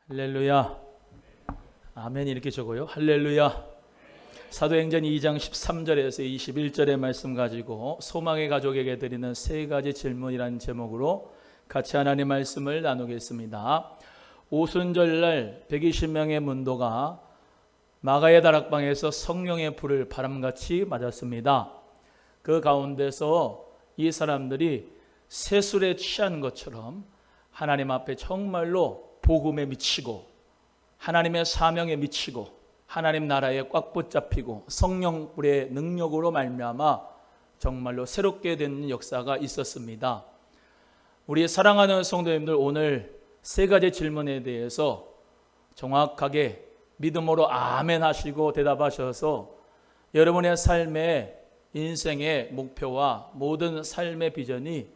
할렐루야. 아멘 이렇게 적어요. 할렐루야. 사도행전 2장 13절에서 21절의 말씀 가지고 소망의 가족에게 드리는 세 가지 질문이라는 제목으로 같이 하나님의 말씀을 나누겠습니다. 오순절날 120명의 문도가 마가의 다락방에서 성령의 불을 바람같이 맞았습니다. 그 가운데서 이 사람들이 새술에 취한 것처럼 하나님 앞에 정말로 복음에 미치고 하나님의 사명에 미치고 하나님 나라에 꽉 붙잡히고 성령불의 능력으로 말미암아 정말로 새롭게 된 역사가 있었습니다. 우리 사랑하는 성도님들, 오늘 세 가지 질문에 대해서 정확하게 믿음으로 아멘 하시고 대답하셔서 여러분의 삶의 인생의 목표와 모든 삶의 비전이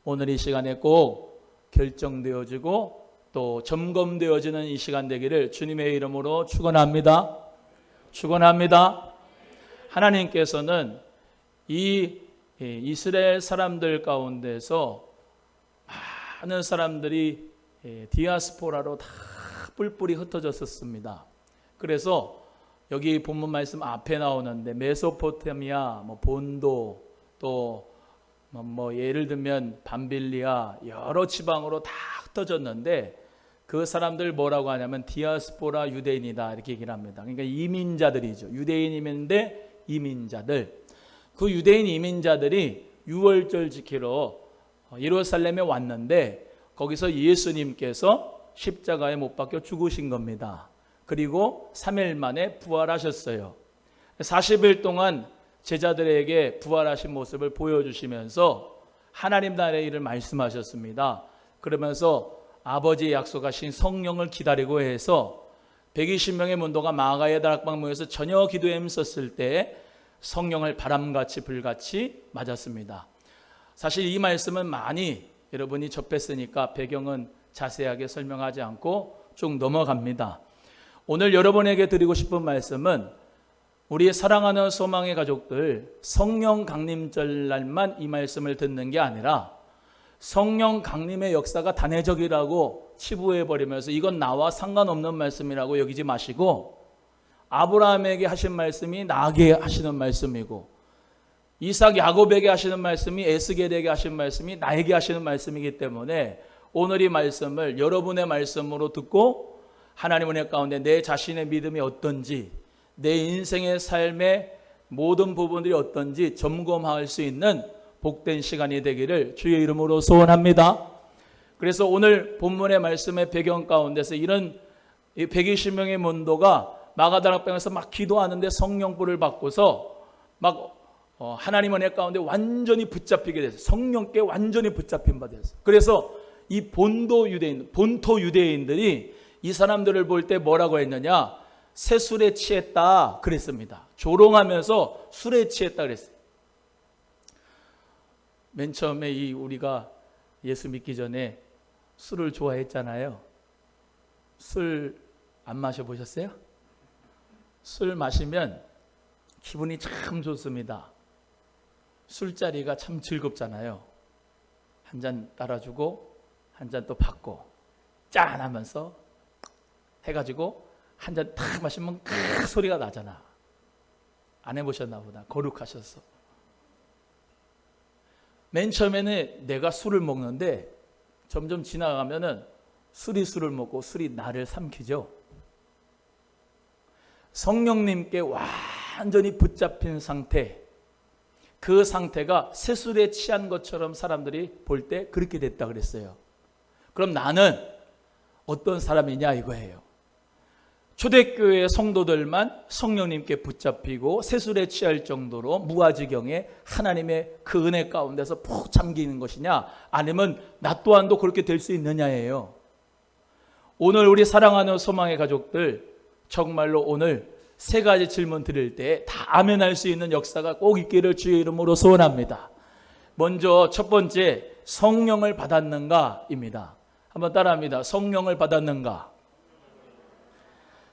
오늘 이 시간에 꼭 결정되어지고 또 점검되어지는 이 시간 되기를 주님의 이름으로 축원합니다. 축원합니다. 하나님께서는 이 이스라엘 사람들 가운데서 많은 사람들이 디아스포라로 다 뿔뿔이 흩어졌었습니다. 그래서 여기 본문 말씀 앞에 나오는데 메소포타미아, 본도, 또 예를 들면 밤빌리아 여러 지방으로 다 흩어졌는데 그 사람들 뭐라고 하냐면 디아스포라 유대인이다 이렇게 얘기를 합니다. 그러니까 이민자들이죠. 유대인인데 이민자들. 그 유대인 이민자들이 유월절 지키러 예루살렘에 왔는데 거기서 예수님께서 십자가에 못 박혀 죽으신 겁니다. 그리고 3일 만에 부활하셨어요. 40일 동안 제자들에게 부활하신 모습을 보여주시면서 하나님 나라의 일을 말씀하셨습니다. 그러면서 아버지의 약속하신 성령을 기다리고 해서 120명의 문도가 마가의 다락방 모여서 저녁 기도에 힘썼을 때 성령을 바람같이 불같이 맞았습니다. 사실 이 말씀은 많이 여러분이 접했으니까 배경은 자세하게 설명하지 않고 쭉 넘어갑니다. 오늘 여러분에게 드리고 싶은 말씀은 우리 사랑하는 소망의 가족들, 성령 강림절 날만 이 말씀을 듣는 게 아니라 성령 강림의 역사가 단회적이라고 치부해버리면서 이건 나와 상관없는 말씀이라고 여기지 마시고 아브라함에게 하신 말씀이 나에게 하시는 말씀이고 이삭 야곱에게 하시는 말씀이 에스겔에게 하신 말씀이 나에게 하시는 말씀이기 때문에 오늘 이 말씀을 여러분의 말씀으로 듣고 하나님 은혜 가운데 내 자신의 믿음이 어떤지 내 인생의 삶의 모든 부분들이 어떤지 점검할 수 있는 복된 시간이 되기를 주의 이름으로 소원합니다. 그래서 오늘 본문의 말씀의 배경 가운데서 이런 120명의 문도가 마가다락방에서 막 기도하는데 성령불을 받고서 막 하나님 은혜 가운데 완전히 붙잡히게 됐어요. 성령께 완전히 붙잡힌 바 됐어요. 그래서 이 본토 유대인들이 이 사람들을 볼 때 뭐라고 했느냐? 새술에 취했다 그랬습니다. 조롱하면서 술에 취했다 그랬어요. 맨 처음에 우리가 예수 믿기 전에 술을 좋아했잖아요. 술 안 마셔보셨어요? 술 마시면 기분이 참 좋습니다. 술자리가 참 즐겁잖아요. 한 잔 따라주고 한 잔 또 받고 짠 하면서 해가지고 한 잔 탁 마시면 크 소리가 나잖아. 안 해보셨나 보다. 거룩하셔서. 맨 처음에는 내가 술을 먹는데 점점 지나가면은 술이 술을 먹고 술이 나를 삼키죠. 성령님께 완전히 붙잡힌 상태, 그 상태가 새술에 취한 것처럼 사람들이 볼 때 그렇게 됐다 그랬어요. 그럼 나는 어떤 사람이냐 이거예요. 초대교회 성도들만 성령님께 붙잡히고 새술에 취할 정도로 무아지경에 하나님의 그 은혜 가운데서 푹 잠기는 것이냐, 아니면 나 또한도 그렇게 될 수 있느냐예요. 오늘 우리 사랑하는 소망의 가족들, 정말로 오늘 세 가지 질문 드릴 때 다 아멘할 수 있는 역사가 꼭 있기를 주의 이름으로 소원합니다. 먼저 첫 번째, 성령을 받았는가입니다. 한번 따라합니다. 성령을 받았는가.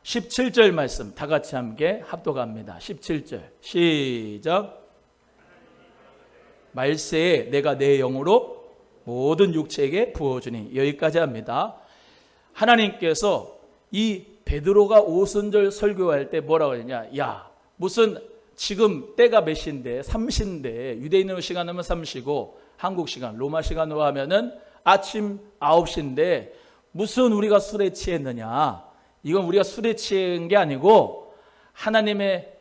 17절 말씀 다 같이 함께 합독합니다. 17절 시작. 말세에 내가 내 영으로 모든 육체에게 부어주니. 여기까지 합니다. 하나님께서 이 베드로가 오순절 설교할 때 뭐라고 했냐? 야, 무슨 지금 때가 몇 시인데 3시인데 유대인으로 시간하면 3시고 한국 시간 로마 시간으로 하면은 아침 9시인데 무슨 우리가 술에 취했느냐? 이건 우리가 술에 취한 게 아니고 하나님의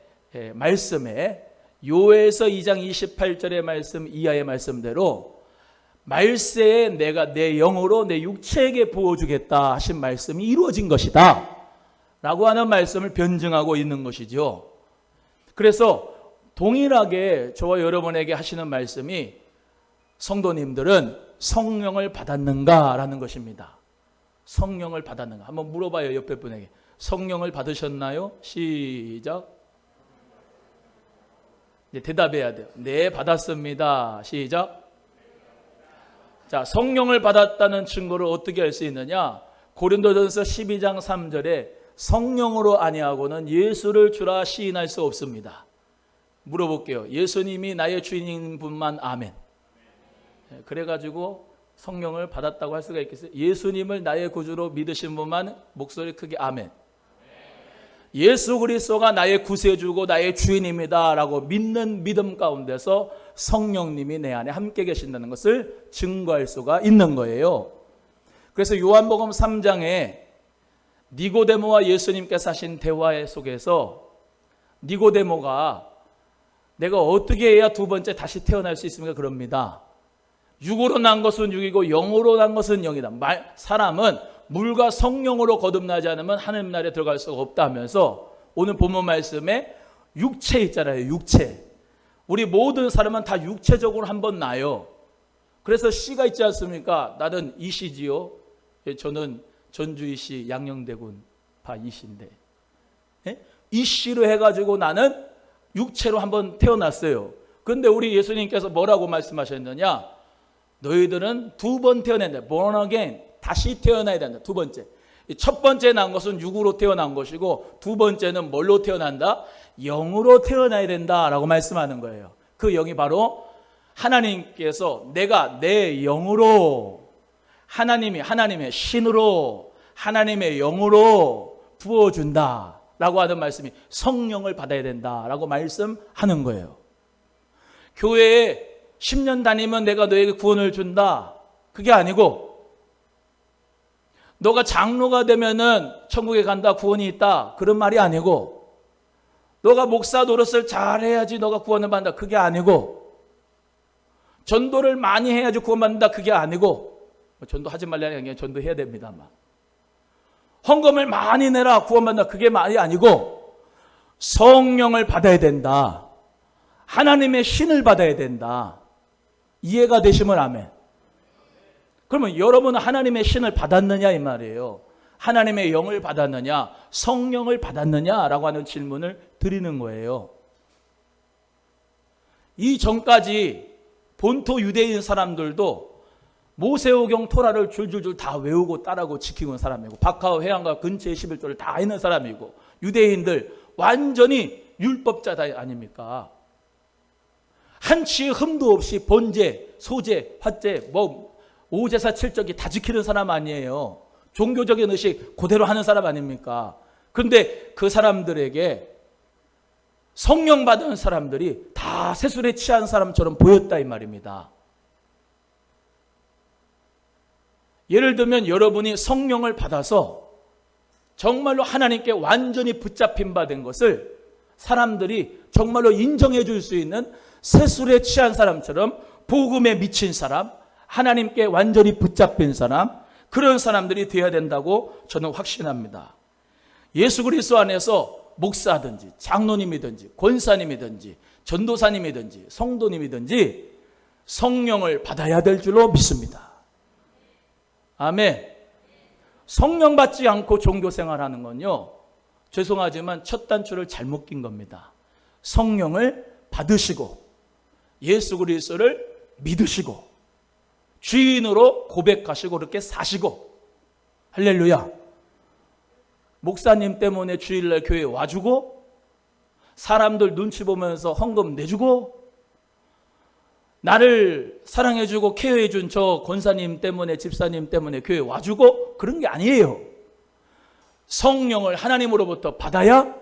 말씀에 요엘서 2장 28절의 말씀 이하의 말씀대로 말세에 내가 내 영으로 내 육체에게 부어주겠다 하신 말씀이 이루어진 것이다 라고 하는 말씀을 변증하고 있는 것이죠. 그래서 동일하게 저와 여러분에게 하시는 말씀이 성도님들은 성령을 받았는가 라는 것입니다. 성령을 받았는가? 한번 물어봐요. 옆에 분에게. 성령을 받으셨나요? 시작. 이제 대답해야 돼요. 네, 받았습니다. 시작. 자, 성령을 받았다는 증거를 어떻게 알 수 있느냐? 고린도전서 12장 3절에 성령으로 아니하고는 예수를 주라 시인할 수 없습니다. 물어볼게요. 예수님이 나의 주인인 분만 아멘. 그래가지고 성령을 받았다고 할 수가 있겠어요? 예수님을 나의 구주로 믿으신 분만 목소리 크게 아멘. 예수 그리스도가 나의 구세주고 나의 주인입니다 라고 믿는 믿음 가운데서 성령님이 내 안에 함께 계신다는 것을 증거할 수가 있는 거예요. 그래서 요한복음 3장에 니고데모와 예수님께서 하신 대화 속에서 니고데모가 내가 어떻게 해야 두 번째 다시 태어날 수 있습니까? 그럽니다. 육으로 난 것은 육이고 영으로 난 것은 영이다. 사람은 물과 성령으로 거듭나지 않으면 하나님 나라에 들어갈 수가 없다 하면서 오늘 본문 말씀에 육체 있잖아요. 육체. 우리 모든 사람은 다 육체적으로 한번 나요. 그래서 씨가 있지 않습니까? 나는 이씨지요. 저는 전주이씨 양녕대군파 이씨인데 이씨로 해가지고 나는 육체로 한번 태어났어요. 그런데 우리 예수님께서 뭐라고 말씀하셨느냐? 너희들은 두 번 태어난다. born again. 다시 태어나야 된다. 두 번째. 첫 번째 난 것은 육으로 태어난 것이고 두 번째는 뭘로 태어난다? 영으로 태어나야 된다라고 말씀하는 거예요. 그 영이 바로 하나님께서 내가 내 영으로 하나님의 신으로 하나님의 영으로 부어준다라고 하는 말씀이 성령을 받아야 된다라고 말씀하는 거예요. 교회에 10년 다니면 내가 너에게 구원을 준다. 그게 아니고 너가 장로가 되면은 천국에 간다, 구원이 있다. 그런 말이 아니고 너가 목사 노릇을 잘해야지 너가 구원을 받는다. 그게 아니고 전도를 많이 해야지 구원받는다. 그게 아니고 전도하지 말라는 게 전도해야 됩니다만 헌금을 많이 내라 구원받는다. 그게 말이 아니고 성령을 받아야 된다. 하나님의 신을 받아야 된다. 이해가 되시면 아멘. 그러면 여러분은 하나님의 신을 받았느냐 이 말이에요. 하나님의 영을 받았느냐 성령을 받았느냐라고 하는 질문을 드리는 거예요. 이 전까지 본토 유대인 사람들도 모세오경 토라를 줄줄줄 다 외우고 따라고 지키고 있는 사람이고 바카오 회당과 근처의 11조를 다 있는 사람이고 유대인들 완전히 율법자다 아닙니까? 한치의 흠도 없이 번제, 소제, 화제, 오제사 칠적이 다 지키는 사람 아니에요. 종교적인 의식 그대로 하는 사람 아닙니까? 그런데 그 사람들에게 성령 받은 사람들이 다 세술에 취한 사람처럼 보였다 이 말입니다. 예를 들면 여러분이 성령을 받아서 정말로 하나님께 완전히 붙잡힌 바 된 것을 사람들이 정말로 인정해 줄 수 있는 세술에 취한 사람처럼 복음에 미친 사람, 하나님께 완전히 붙잡힌 사람, 그런 사람들이 되어야 된다고 저는 확신합니다. 예수 그리스도 안에서 목사든지 장로님이든지 권사님이든지 전도사님이든지 성도님이든지 성령을 받아야 될 줄로 믿습니다. 아멘. 성령 받지 않고 종교생활하는 건요, 죄송하지만 첫 단추를 잘못 낀 겁니다. 성령을 받으시고 예수 그리스도를 믿으시고 주인으로 고백하시고 그렇게 사시고, 할렐루야. 목사님 때문에 주일날 교회에 와주고 사람들 눈치 보면서 헌금 내주고 나를 사랑해주고 케어해준 저 권사님 때문에 집사님 때문에 교회에 와주고 그런 게 아니에요. 성령을 하나님으로부터 받아야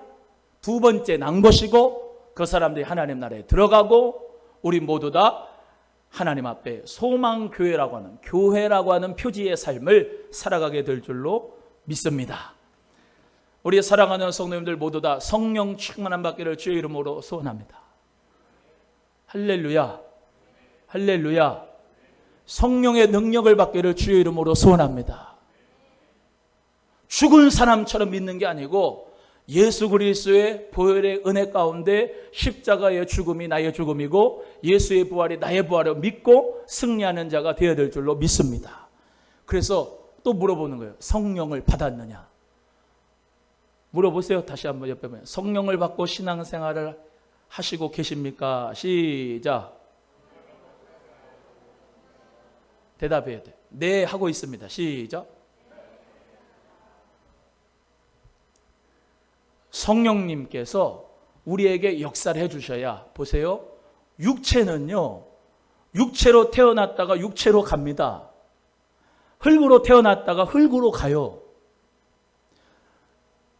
두 번째 난 것이고 그 사람들이 하나님 나라에 들어가고 우리 모두 다 하나님 앞에 소망교회라고 하는 교회라고 하는 표지의 삶을 살아가게 될 줄로 믿습니다. 우리 사랑하는 성도님들 모두 다 성령 충만함 받기를 주의 이름으로 소원합니다. 할렐루야, 할렐루야. 성령의 능력을 받기를 주의 이름으로 소원합니다. 죽은 사람처럼 믿는 게 아니고 예수 그리스도의 보혈의 은혜 가운데 십자가의 죽음이 나의 죽음이고 예수의 부활이 나의 부활을 믿고 승리하는 자가 되어야 될 줄로 믿습니다. 그래서 또 물어보는 거예요. 성령을 받았느냐? 물어보세요. 다시 한번 옆에 보면 성령을 받고 신앙생활을 하시고 계십니까? 시작. 대답해야 돼요. 네, 하고 있습니다. 시작. 성령님께서 우리에게 역사를 해주셔야, 보세요. 육체는요, 육체로 태어났다가 육체로 갑니다. 흙으로 태어났다가 흙으로 가요.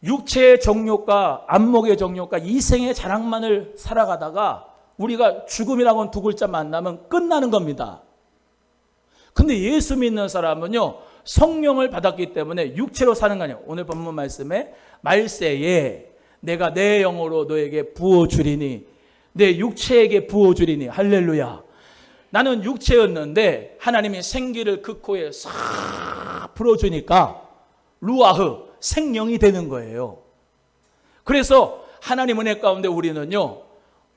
육체의 정욕과 안목의 정욕과 이생의 자랑만을 살아가다가 우리가 죽음이라고는 두 글자 만나면 끝나는 겁니다. 근데 예수 믿는 사람은요, 성령을 받았기 때문에 육체로 사는 거 아니에요. 오늘 본문 말씀에 말세에 내가 내 영으로 너에게 부어주리니, 내 육체에게 부어주리니. 할렐루야. 나는 육체였는데 하나님이 생기를 그 코에 싹 불어주니까 루아흐, 생명이 되는 거예요. 그래서 하나님 은혜 가운데 우리는요,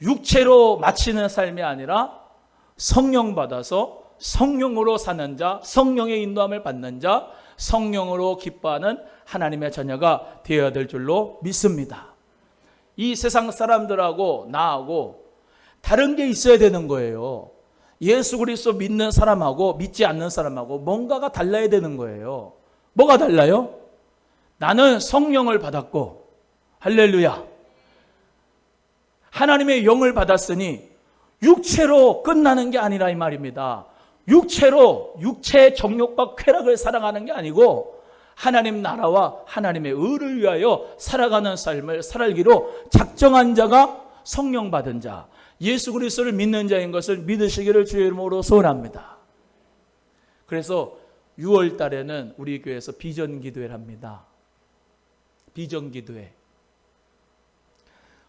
육체로 마치는 삶이 아니라 성령 받아서 성령으로 사는 자, 성령의 인도함을 받는 자, 성령으로 기뻐하는 하나님의 자녀가 되어야 될 줄로 믿습니다. 이 세상 사람들하고 나하고 다른 게 있어야 되는 거예요. 예수 그리스도 믿는 사람하고 믿지 않는 사람하고 뭔가가 달라야 되는 거예요. 뭐가 달라요? 나는 성령을 받았고, 할렐루야, 하나님의 영을 받았으니 육체로 끝나는 게 아니라 이 말입니다. 육체로 육체의 정욕과 쾌락을 사랑하는 게 아니고 하나님 나라와 하나님의 의를 위하여 살아가는 삶을 살기로 작정한 자가 성령 받은 자, 예수 그리스도를 믿는 자인 것을 믿으시기를 주의 이름으로 소원합니다. 그래서 6월 달에는 우리 교회에서 비전 기도회를 합니다. 비전 기도회.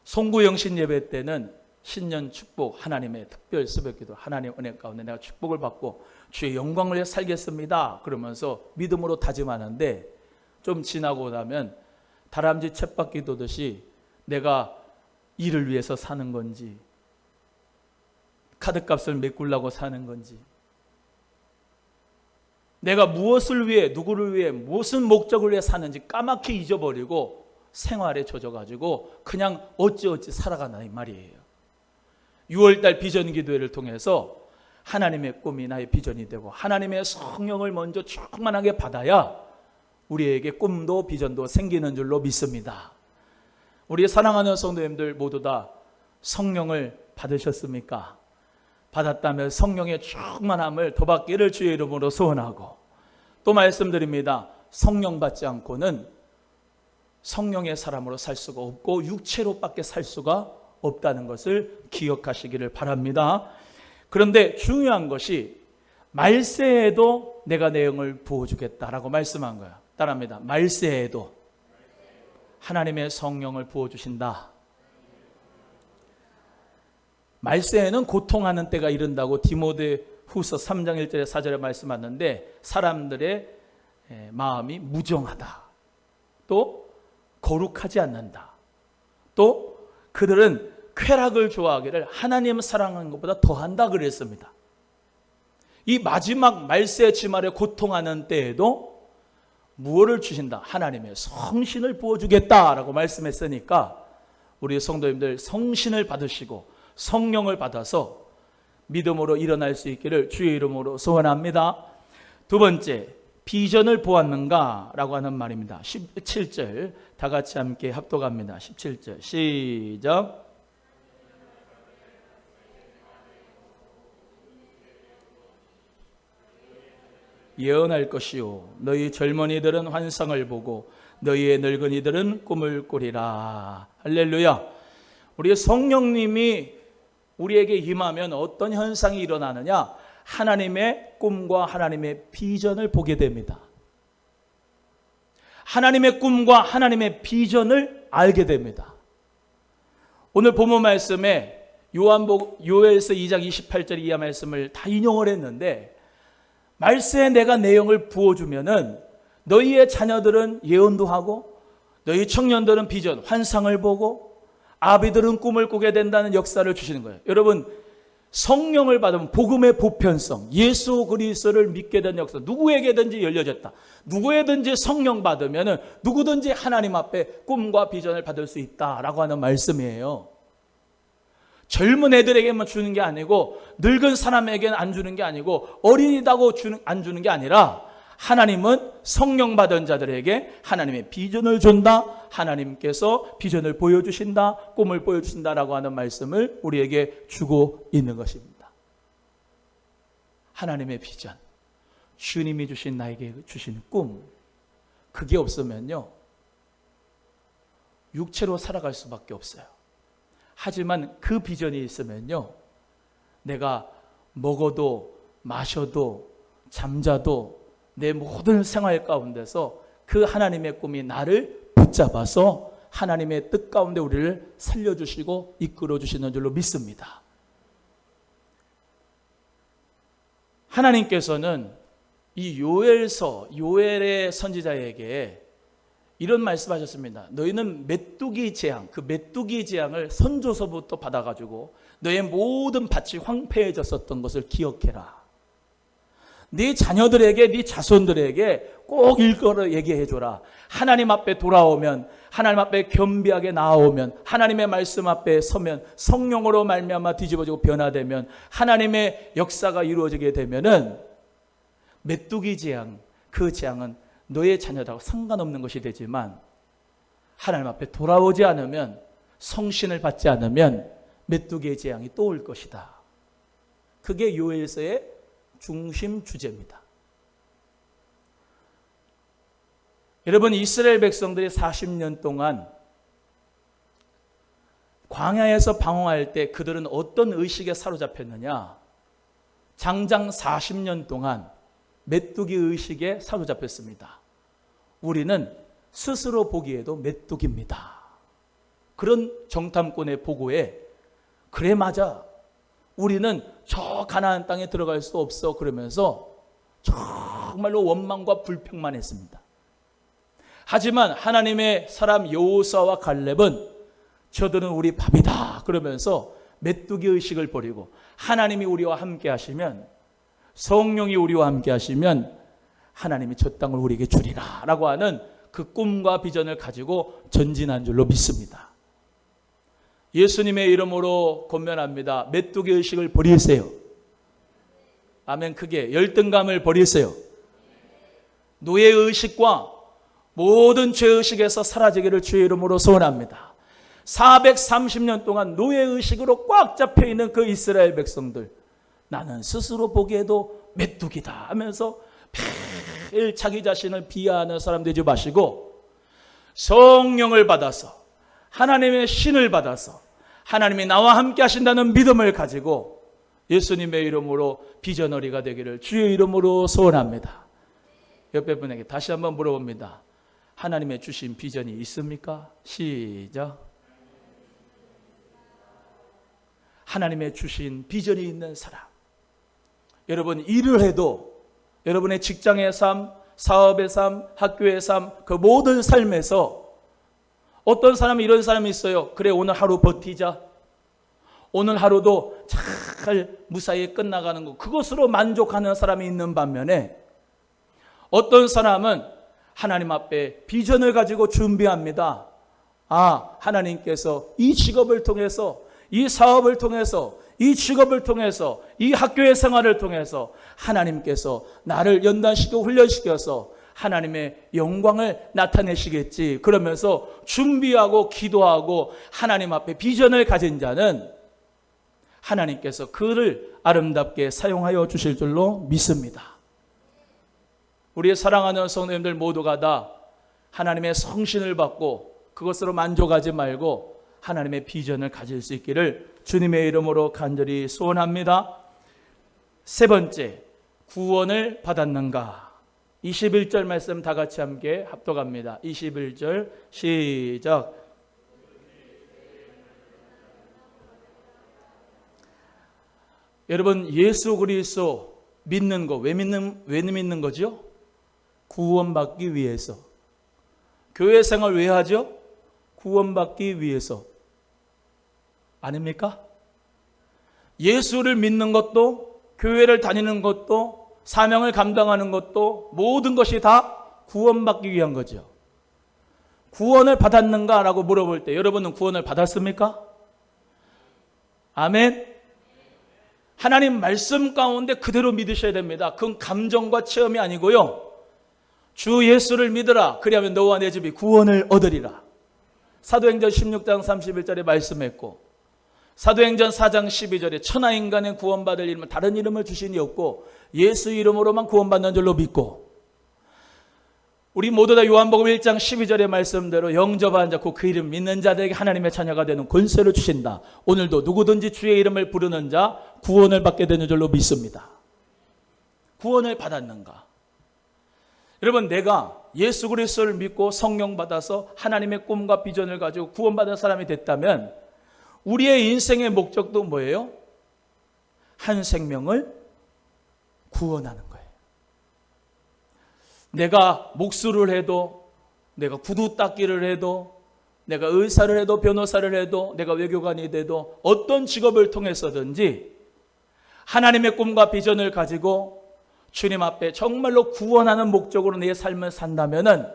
송구영신 예배 때는 신년 축복, 하나님의 특별 새벽기도, 하나님 은혜 가운데 내가 축복을 받고 주의 영광을 위해 살겠습니다 그러면서 믿음으로 다짐하는데, 좀 지나고 나면 다람쥐 쳇바퀴 도듯이 내가 일을 위해서 사는 건지, 카드값을 메꾸려고 사는 건지, 내가 무엇을 위해, 누구를 위해, 무슨 목적을 위해 사는지 까맣게 잊어버리고 생활에 젖어가지고 그냥 어찌어찌 살아가나 이 말이에요. 6월달 비전 기도회를 통해서 하나님의 꿈이 나의 비전이 되고 하나님의 성령을 먼저 충만하게 받아야 우리에게 꿈도 비전도 생기는 줄로 믿습니다. 우리 사랑하는 성도님들 모두 다 성령을 받으셨습니까? 받았다면 성령의 충만함을 더 받기를 주의 이름으로 소원하고, 또 말씀드립니다. 성령 받지 않고는 성령의 사람으로 살 수가 없고 육체로밖에 살 수가 없다는 것을 기억하시기를 바랍니다. 그런데 중요한 것이 말세에도 내가 내 영을 부어주겠다라고 말씀한 거야. 따라합니다. 말세에도 하나님의 성령을 부어주신다. 말세에는 고통하는 때가 이른다고 디모데후서 3장 1절에 4절에 말씀하는데, 사람들의 마음이 무정하다, 또 거룩하지 않는다, 또 그들은 쾌락을 좋아하기를 하나님 사랑하는 것보다 더한다 그랬습니다. 이 마지막 말세 지말에 고통하는 때에도 무엇을 주신다? 하나님의 성신을 부어주겠다라고 말씀했으니까 우리 성도님들 성신을 받으시고 성령을 받아서 믿음으로 일어날 수 있기를 주의 이름으로 소원합니다. 두 번째, 비전을 보았는가? 라고 하는 말입니다. 17절 다 같이 함께 합독합니다. 17절 시작. 예언할 것이요, 너희 젊은이들은 환상을 보고 너희의 늙은이들은 꿈을 꾸리라. 할렐루야. 우리 성령님이 우리에게 임하면 어떤 현상이 일어나느냐? 하나님의 꿈과 하나님의 비전을 보게 됩니다. 하나님의 꿈과 하나님의 비전을 알게 됩니다. 오늘 본문 말씀에 요엘서 2장 28절 이하 말씀을 다 인용을 했는데, 말세에 내가 내용을 부어주면은 너희의 자녀들은 예언도 하고, 너희 청년들은 비전, 환상을 보고, 아비들은 꿈을 꾸게 된다는 역사를 주시는 거예요. 여러분, 성령을 받으면 복음의 보편성, 예수 그리스도를 믿게 된 역사, 누구에게든지 열려졌다. 누구에든지 성령 받으면은 누구든지 하나님 앞에 꿈과 비전을 받을 수 있다라고 하는 말씀이에요. 젊은 애들에게만 주는 게 아니고, 늙은 사람에게는 안 주는 게 아니고, 어린이다고 안 주는 게 아니라, 하나님은 성령 받은 자들에게 하나님의 비전을 준다. 하나님께서 비전을 보여주신다. 꿈을 보여주신다라고 하는 말씀을 우리에게 주고 있는 것입니다. 하나님의 비전, 주님이 주신 나에게 주신 꿈, 그게 없으면요, 육체로 살아갈 수밖에 없어요. 하지만 그 비전이 있으면요, 내가 먹어도 마셔도 잠자도 내 모든 생활 가운데서 그 하나님의 꿈이 나를 붙잡아서 하나님의 뜻 가운데 우리를 살려주시고 이끌어주시는 줄로 믿습니다. 하나님께서는 이 요엘의 선지자에게 이런 말씀하셨습니다. 너희는 메뚜기 재앙, 그 메뚜기 재앙을 선조서부터 받아가지고 너의 모든 밭이 황폐해졌었던 것을 기억해라. 네 자녀들에게, 네 자손들에게 꼭 일거를 얘기해줘라. 하나님 앞에 돌아오면, 하나님 앞에 겸비하게 나아오면, 하나님의 말씀 앞에 서면, 성령으로 말미암아 뒤집어지고 변화되면, 하나님의 역사가 이루어지게 되면은 메뚜기 재앙, 그 재앙은 너의 자녀들하고 상관없는 것이 되지만, 하나님 앞에 돌아오지 않으면, 성신을 받지 않으면 메뚜기의 재앙이 또 올 것이다. 그게 요엘서의 중심 주제입니다. 여러분, 이스라엘 백성들이 40년 동안 광야에서 방황할 때 그들은 어떤 의식에 사로잡혔느냐? 장장 40년 동안 메뚜기 의식에 사로잡혔습니다. 우리는 스스로 보기에도 메뚜기입니다. 그런 정탐꾼의 보고에, 그래 맞아, 우리는 저 가나안 땅에 들어갈 수 없어, 그러면서 정말로 원망과 불평만 했습니다. 하지만 하나님의 사람 여호수아와 갈렙은 저들은 우리 밥이다 그러면서 메뚜기 의식을 버리고, 하나님이 우리와 함께 하시면, 성령이 우리와 함께 하시면 하나님이 저 땅을 우리에게 주리라 라고 하는 그 꿈과 비전을 가지고 전진한 줄로 믿습니다. 예수님의 이름으로 권면합니다. 메뚜기 의식을 버리세요. 아멘. 크게 열등감을 버리세요. 노예의식과 모든 죄의식에서 사라지기를 주의 이름으로 소원합니다. 430년 동안 노예의식으로 꽉 잡혀있는 그 이스라엘 백성들, 나는 스스로 보기에도 메뚜기다 하면서 매일 자기 자신을 비하하는 사람 되지 마시고, 성령을 받아서, 하나님의 신을 받아서 하나님이 나와 함께 하신다는 믿음을 가지고 예수님의 이름으로 비전어리가 되기를 주의 이름으로 소원합니다. 옆에 분에게 다시 한번 물어봅니다. 하나님의 주신 비전이 있습니까? 시작. 하나님의 주신 비전이 있는 사람. 여러분, 일을 해도 여러분의 직장의 삶, 사업의 삶, 학교의 삶, 그 모든 삶에서 어떤 사람은 이런 사람이 있어요. 그래, 오늘 하루 버티자. 오늘 하루도 잘 무사히 끝나가는 것, 그것으로 만족하는 사람이 있는 반면에, 어떤 사람은 하나님 앞에 비전을 가지고 준비합니다. 아, 하나님께서 이 직업을 통해서, 이 사업을 통해서, 이 직업을 통해서, 이 학교의 생활을 통해서 하나님께서 나를 연단시키고 훈련시켜서 하나님의 영광을 나타내시겠지. 그러면서 준비하고 기도하고 하나님 앞에 비전을 가진 자는 하나님께서 그를 아름답게 사용하여 주실 줄로 믿습니다. 우리의 사랑하는 성도님들 모두가 다 하나님의 성신을 받고 그것으로 만족하지 말고 하나님의 비전을 가질 수 있기를 주님의 이름으로 간절히 소원합니다. 세 번째, 구원을 받았는가? 21절 말씀 다 같이 함께 합독합니다. 21절 시작. 여러분, 예수 그리스도 믿는 거 왜 믿는 거죠? 구원받기 위해서. 교회 생활 왜 하죠? 구원받기 위해서. 아닙니까? 예수를 믿는 것도, 교회를 다니는 것도, 사명을 감당하는 것도, 모든 것이 다 구원받기 위한 거죠. 구원을 받았는가? 라고 물어볼 때 여러분은 구원을 받았습니까? 아멘. 하나님 말씀 가운데 그대로 믿으셔야 됩니다. 그건 감정과 체험이 아니고요. 주 예수를 믿으라. 그리하면 너와 내 집이 구원을 얻으리라. 사도행전 16장 31절에 말씀했고, 사도행전 4장 12절에 천하 인간의 구원받을 이름은 다른 이름을 주시니 없고 예수 이름으로만 구원받는 줄로 믿고, 우리 모두 다 요한복음 1장 12절의 말씀대로 영접한 자 곧 그 이름 믿는 자들에게 하나님의 자녀가 되는 권세를 주신다. 오늘도 누구든지 주의 이름을 부르는 자 구원을 받게 되는 줄로 믿습니다. 구원을 받았는가? 여러분, 내가 예수 그리스도를 믿고 성령 받아서 하나님의 꿈과 비전을 가지고 구원받은 사람이 됐다면 우리의 인생의 목적도 뭐예요? 한 생명을 구원하는 거예요. 내가 목수를 해도, 내가 구두 닦기를 해도, 내가 의사를 해도, 변호사를 해도, 내가 외교관이 돼도 어떤 직업을 통해서든지 하나님의 꿈과 비전을 가지고 주님 앞에 정말로 구원하는 목적으로 내 삶을 산다면은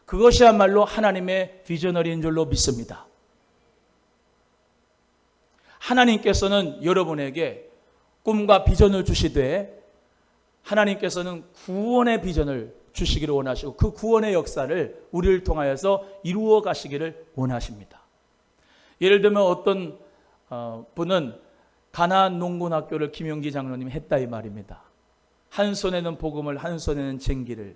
그것이야말로 하나님의 비전너리인 줄로 믿습니다. 하나님께서는 여러분에게 꿈과 비전을 주시되 하나님께서는 구원의 비전을 주시기를 원하시고 그 구원의 역사를 우리를 통하여서 이루어 가시기를 원하십니다. 예를 들면 어떤 분은 가나안 농군학교를 김용기 장로님이 했다 이 말입니다. 한 손에는 복음을, 한 손에는 쟁기를,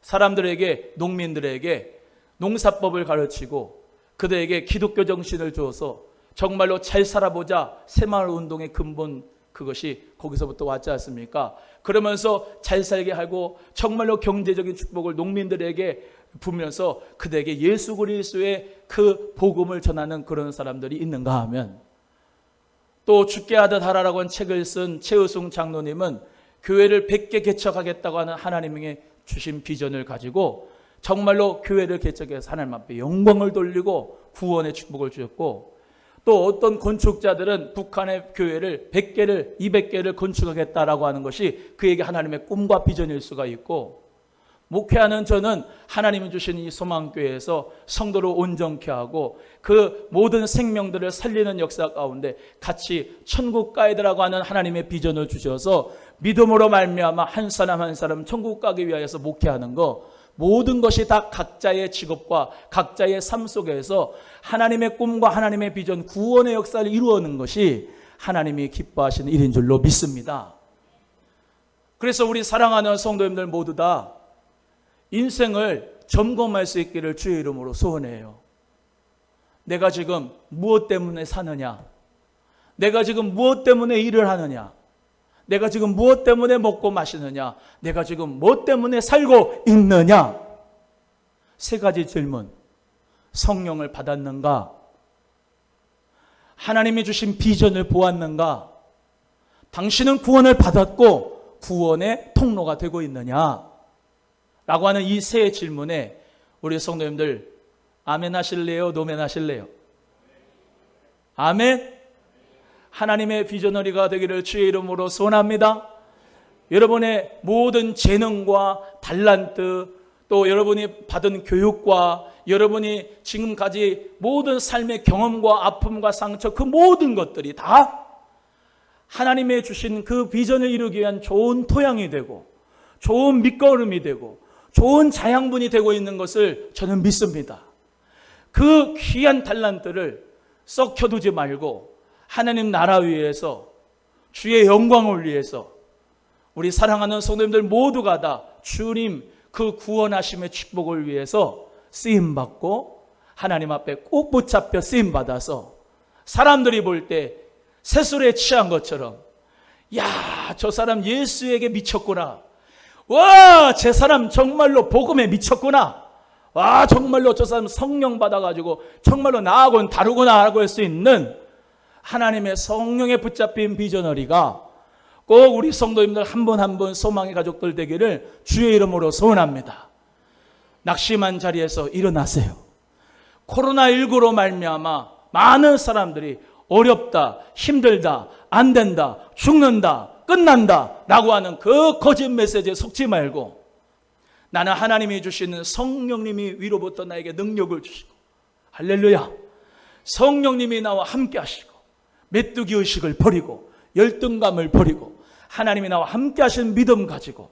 사람들에게, 농민들에게 농사법을 가르치고 그들에게 기독교 정신을 주어서 정말로 잘 살아보자, 새마을 운동의 근본, 그것이 거기서부터 왔지 않습니까? 그러면서 잘 살게 하고 정말로 경제적인 축복을 농민들에게 부면서 그들에게 예수 그리스도의 그 복음을 전하는 그런 사람들이 있는가 하면, 또 죽게 하듯 하라라고 한 책을 쓴 최의순 장로님은 교회를 100개 개척하겠다고 하는 하나님의 주신 비전을 가지고 정말로 교회를 개척해서 하나님 앞에 영광을 돌리고 구원의 축복을 주셨고, 또 어떤 건축자들은 북한의 교회를 100개를 200개를 건축하겠다라고 하는 것이 그에게 하나님의 꿈과 비전일 수가 있고, 목회하는 저는 하나님이 주신 이 소망교회에서 성도를 온전케 하고 그 모든 생명들을 살리는 역사 가운데 같이 천국 가이드라고 하는 하나님의 비전을 주셔서 믿음으로 말미암아 한 사람 한 사람 천국 가기 위하여서 목회하는 거, 모든 것이 다 각자의 직업과 각자의 삶 속에서 하나님의 꿈과 하나님의 비전, 구원의 역사를 이루어내는 것이 하나님이 기뻐하시는 일인 줄로 믿습니다. 그래서 우리 사랑하는 성도님들 모두 다 인생을 점검할 수 있기를 주의 이름으로 소원해요. 내가 지금 무엇 때문에 사느냐? 내가 지금 무엇 때문에 일을 하느냐? 내가 지금 무엇 때문에 먹고 마시느냐? 내가 지금 무엇 때문에 살고 있느냐? 세 가지 질문. 성령을 받았는가? 하나님이 주신 비전을 보았는가? 당신은 구원을 받았고 구원의 통로가 되고 있느냐? 라고 하는 이 세 질문에 우리 성도님들 아멘 하실래요? 노멘 하실래요? 아멘. 하나님의 비전너리가 되기를 주의 이름으로 소원합니다. 여러분의 모든 재능과 달란트, 또 여러분이 받은 교육과 여러분이 지금까지 모든 삶의 경험과 아픔과 상처, 그 모든 것들이 다 하나님의 주신 그 비전을 이루기 위한 좋은 토양이 되고 좋은 밑거름이 되고 좋은 자양분이 되고 있는 것을 저는 믿습니다. 그 귀한 달란트를 썩혀두지 말고 하나님 나라 위해서, 주의 영광을 위해서 우리 사랑하는 성도님들 모두가 다 주님 그 구원하심의 축복을 위해서 쓰임받고 하나님 앞에 꼭 붙잡혀 쓰임받아서 사람들이 볼 때 새술에 취한 것처럼 야, 저 사람 예수에게 미쳤구나. 와, 저 사람 정말로 복음에 미쳤구나. 와, 정말로 저 사람 성령 받아가지고 정말로 나하고는 다르구나 하고 할 수 있는 하나님의 성령에 붙잡힌 비전어리가 꼭 우리 성도님들 한 분 한 분 소망의 가족들 되기를 주의 이름으로 소원합니다. 낙심한 자리에서 일어나세요. 코로나19로 말미암아 많은 사람들이 어렵다, 힘들다, 안 된다, 죽는다, 끝난다 라고 하는 그 거짓 메시지에 속지 말고 나는 하나님이 주시는 성령님이 위로부터 나에게 능력을 주시고 할렐루야, 성령님이 나와 함께 하시고 메뚜기 의식을 버리고 열등감을 버리고 하나님이 나와 함께 하신 믿음 가지고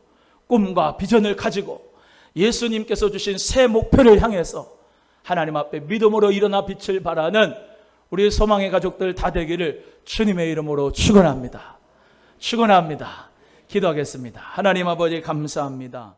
꿈과 비전을 가지고 예수님께서 주신 새 목표를 향해서 하나님 앞에 믿음으로 일어나 빛을 발하는 우리 소망의 가족들 다 되기를 주님의 이름으로 축원합니다. 축원합니다. 기도하겠습니다. 하나님 아버지 감사합니다.